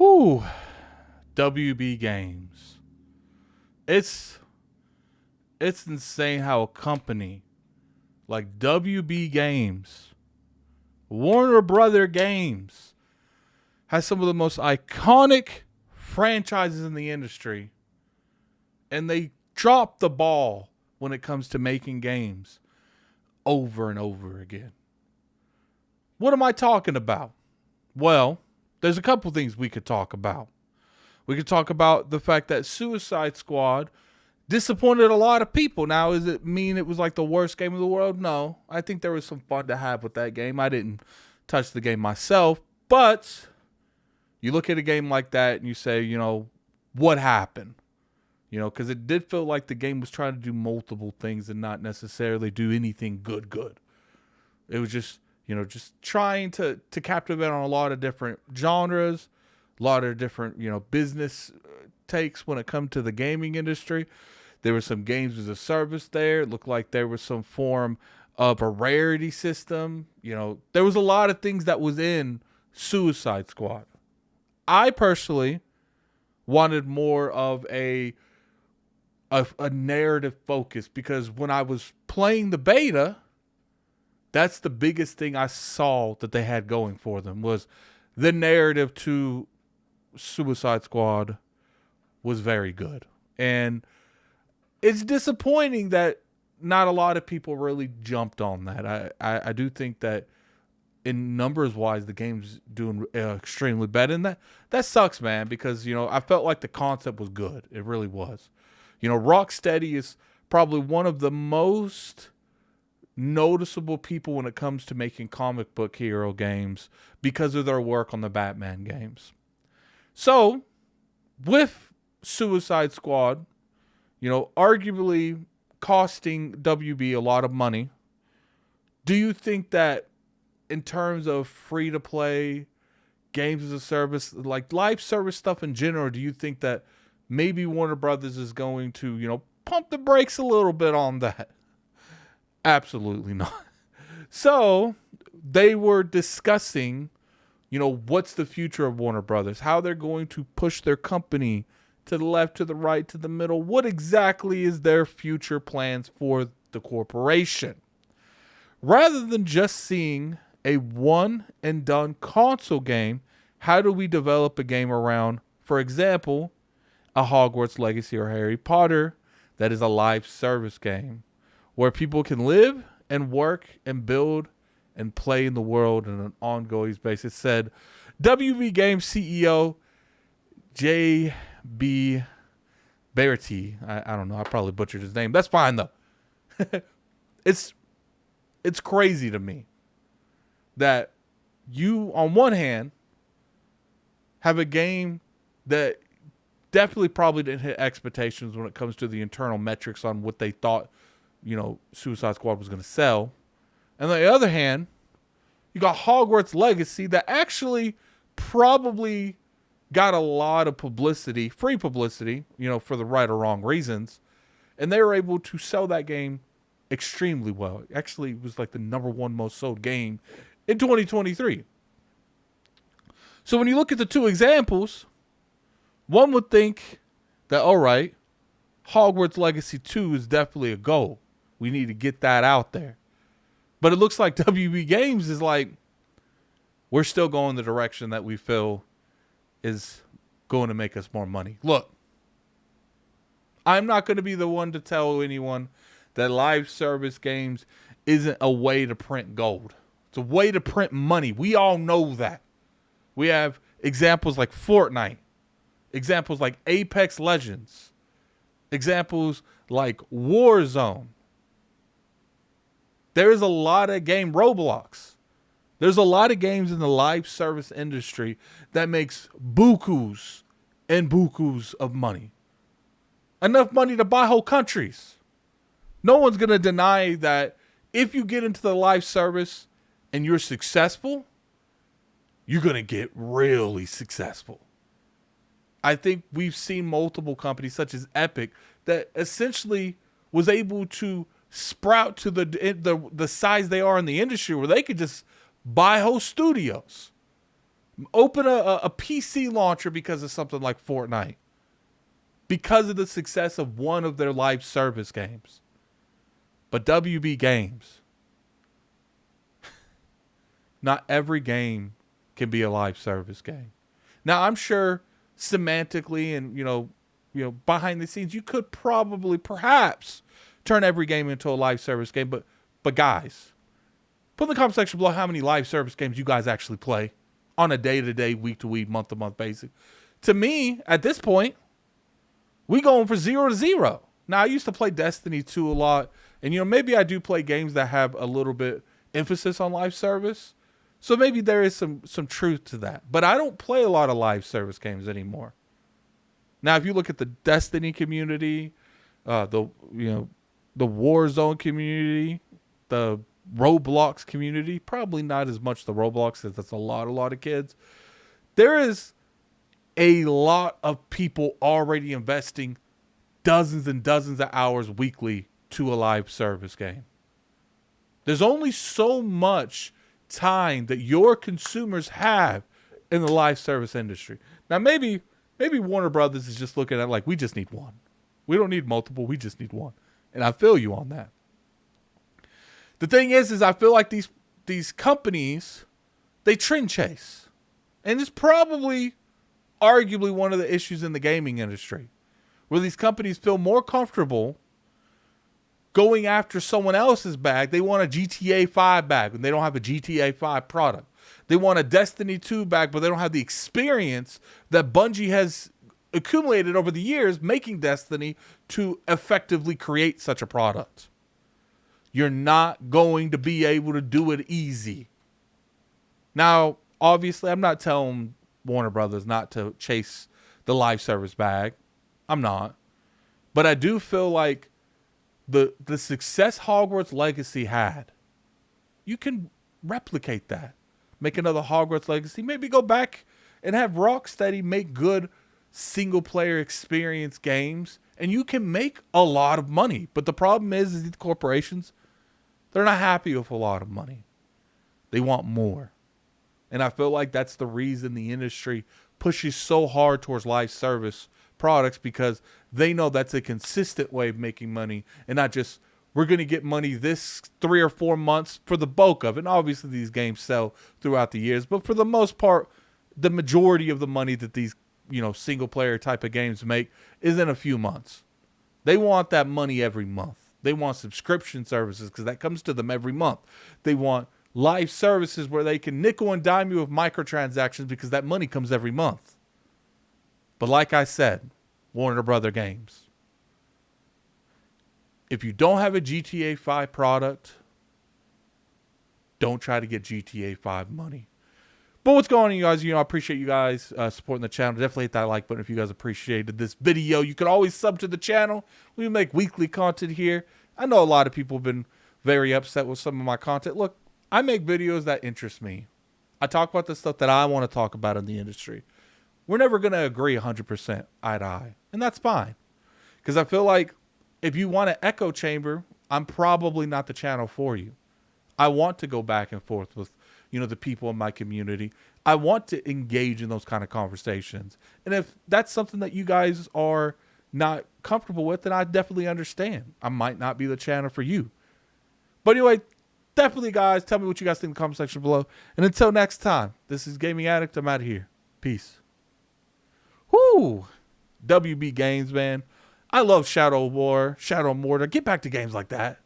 Whew. WB Games. It's it's insane how a company like WB Games, Warner Brother Games, has some of the most iconic franchises in the industry, and they drop the ball when it comes to making games over and over again. What am I talking about? Well, there's a couple things we could talk about. We could talk about the fact that Suicide Squad disappointed a lot of people. Now, does it mean it was like the worst game in the world? No. I think there was some fun to have with that game. I didn't touch the game myself, but you look at a game like that and you say, what happened? Because it did feel like the game was trying to do multiple things and not necessarily do anything good. It was just trying to captivate on a lot of different genres, a lot of different, business takes when it comes to the gaming industry. There were some games as a service there. It looked like there was some form of a rarity system. There was a lot of things that was in Suicide Squad. I personally wanted more of a narrative focus, because when I was playing the beta, that's the biggest thing I saw that they had going for them, was the narrative to Suicide Squad was very good. And it's disappointing that not a lot of people really jumped on that. I do think that in numbers wise, the game's doing extremely better. And that sucks, man, because, I felt like the concept was good. It really was. Rocksteady is probably one of the most noticeable people when it comes to making comic book hero games because of their work on the Batman games. So, with Suicide Squad, arguably costing WB a lot of money, do you think that in terms of free-to-play games as a service, like live service stuff in general, do you think that maybe Warner Brothers is going to, pump the brakes a little bit on that? Absolutely not. So they were discussing, what's the future of Warner Brothers, how they're going to push their company to the left, to the right, to the middle. What exactly is their future plans for the corporation? Rather than just seeing a one and done console game, how do we develop a game around, for example, a Hogwarts Legacy or Harry Potter that is a live service game where people can live and work and build and play in the world on an ongoing basis? Said WB Games CEO J.B. Bertie. I don't know. I probably butchered his name. That's fine, though. It's crazy to me that you, on one hand, have a game that definitely probably didn't hit expectations when it comes to the internal metrics on what they thought, Suicide Squad was going to sell. And on the other hand, you got Hogwarts Legacy that actually probably got a lot of publicity, free publicity, for the right or wrong reasons. And they were able to sell that game extremely well. Actually, it was like the number one most sold game in 2023. So when you look at the two examples, one would think that, all right, Hogwarts Legacy 2 is definitely a goal. We need to get that out there. But it looks like WB Games is like, we're still going the direction that we feel is going to make us more money. Look, I'm not going to be the one to tell anyone that live service games isn't a way to print gold. It's a way to print money. We all know that. We have examples like Fortnite, examples like Apex Legends, examples like Warzone. There's a lot of Roblox. There's a lot of games in the live service industry that makes bukus and bukus of money. Enough money to buy whole countries. No one's going to deny that if you get into the live service and you're successful, you're going to get really successful. I think we've seen multiple companies such as Epic that essentially was able to sprout to the size they are in the industry where they could just buy whole studios. Open a PC launcher because of something like Fortnite. Because of the success of one of their live service games. But WB Games, not every game can be a live service game. Now, I'm sure semantically and, behind the scenes, you could probably, perhaps, turn every game into a live service game. But guys, put in the comment section below how many live service games you guys actually play on a day-to-day, week-to-week, month-to-month basis. To me, at this point, we going for 0-0. Now, I used to play Destiny 2 a lot. And, maybe I do play games that have a little bit emphasis on live service. So maybe there is some truth to that. But I don't play a lot of live service games anymore. Now, if you look at the Destiny community, the Warzone community, the Roblox community, probably not as much the Roblox because that's a lot of kids. There is a lot of people already investing dozens and dozens of hours weekly to a live service game. There's only so much time that your consumers have in the live service industry. Now, maybe Warner Brothers is just looking at like, we just need one. We don't need multiple. We just need one. And I feel you on that. The thing is I feel like these companies, they trend chase. And it's probably arguably one of the issues in the gaming industry, where these companies feel more comfortable going after someone else's bag. They want a GTA 5 bag when they don't have a GTA 5 product. They want a Destiny 2 bag, but they don't have the experience that Bungie has accumulated over the years making Destiny to effectively create such a product. You're not going to be able to do it easy. Now, obviously, I'm not telling Warner Brothers not to chase the live service bag. I'm not. But I do feel like the success Hogwarts Legacy had, you can replicate that. Make another Hogwarts Legacy. Maybe go back and have Rocksteady make good single-player experience games, and you can make a lot of money. But the problem is these corporations, they're not happy with a lot of money. They want more. And I feel like that's the reason the industry pushes so hard towards live service products, because they know that's a consistent way of making money and not just, we're going to get money this 3 or 4 months for the bulk of it. And obviously these games sell throughout the years, but for the most part, the majority of the money that these, single player type of games make is in a few months. They want that money every month. They want subscription services because that comes to them every month. They want live services where they can nickel and dime you with microtransactions because that money comes every month. But like I said, Warner Brother Games, if you don't have a GTA 5 product, don't try to get GTA 5 money. But what's going on, you guys? I appreciate you guys supporting the channel. Definitely hit that like button if you guys appreciated this video. You can always sub to the channel. We make weekly content here. I know a lot of people have been very upset with some of my content. Look, I make videos that interest me. I talk about the stuff that I want to talk about in the industry. We're never going to agree 100% eye to eye. And that's fine. Because I feel like if you want an echo chamber, I'm probably not the channel for you. I want to go back and forth with, the people in my community. I want to engage in those kind of conversations. And if that's something that you guys are not comfortable with, then I definitely understand. I might not be the channel for you. But anyway, definitely, guys, tell me what you guys think in the comment section below. And until next time, this is Gaming Addict. I'm out of here. Peace. Whoo! WB Games, man. I love Shadow War, Shadow Mortar. Get back to games like that.